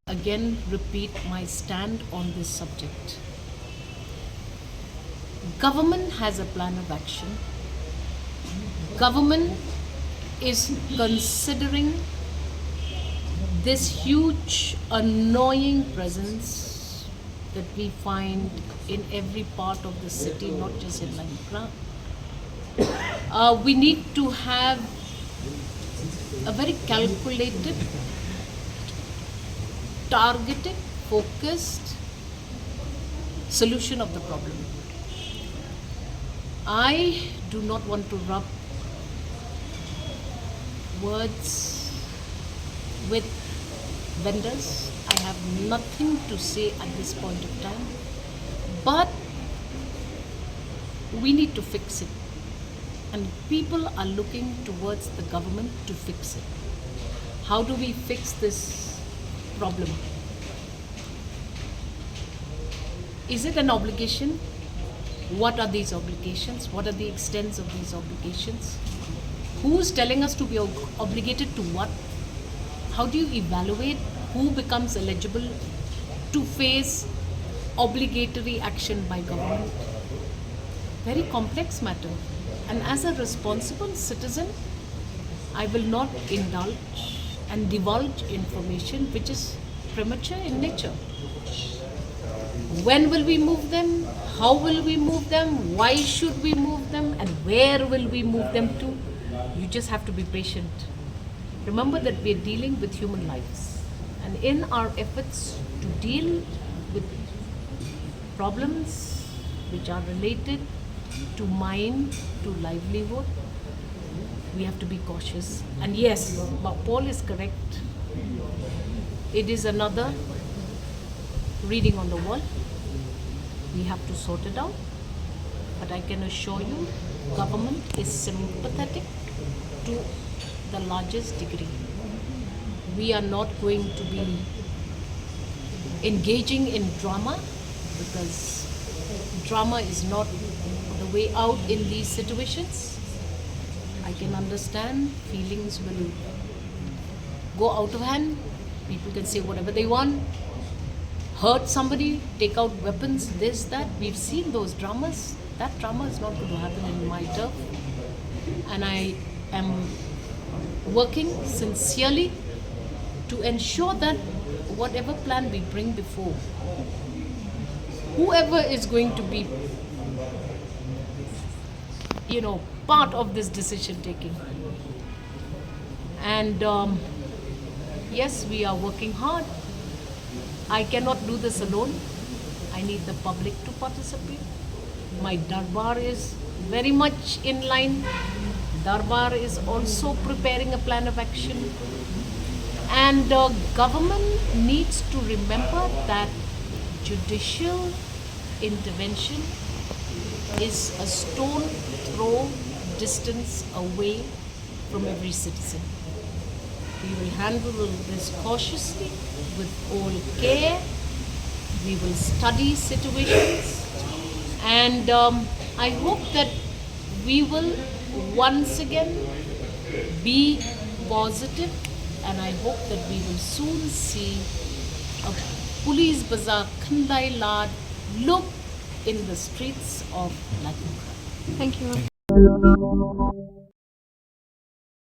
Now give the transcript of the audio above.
Again repeat my stand on this subject. Government has a plan of action. Government is considering this huge annoying presence that we find in every part of the city, not just in Laitumkrah. We need to have a very calculated, targeted, focused solution of the problem. I do not want to rub words with vendors. I have nothing to say at this point of time, but we need to fix it, and people are looking towards the government to fix it. How do we fix this problem? Is it an obligation? What are these obligations? What are the extents of these obligations? Who's telling us to be obligated to what? How do you evaluate who becomes eligible to face obligatory action by government? Very complex matter. And as a responsible citizen, I will not indulge and divulge information which is premature in nature. When will we move them? How will we move them? Why should we move them? And where will we move them to? You just have to be patient. Remember that we are dealing with human lives. And in our efforts to deal with problems which are related to mind, to livelihood, we have to be cautious. And yes, Paul is correct. It is another reading on the wall. We have to sort it out. But I can assure you, government is sympathetic to the largest degree. We are not going to be engaging in drama, because drama is not the way out in these situations. I can understand feelings will go out of hand. People can say whatever they want, hurt somebody, take out weapons, this, that. We've seen those dramas. That drama is not going to happen in my turf. And I am working sincerely to ensure that whatever plan we bring before, whoever is going to be, part of this decision taking. And yes, we are working hard. I cannot do this alone. I need the public to participate. My Darbar is very much in line. Darbar is also preparing a plan of action. And government needs to remember that judicial intervention is a stone throw distance away from every citizen. We will handle this cautiously, with all care. We will study situations, and I hope that we will once again be positive, and I hope that we will soon see a police Bazar Khandai Lad look in the streets of Laitumkrah. Thank you.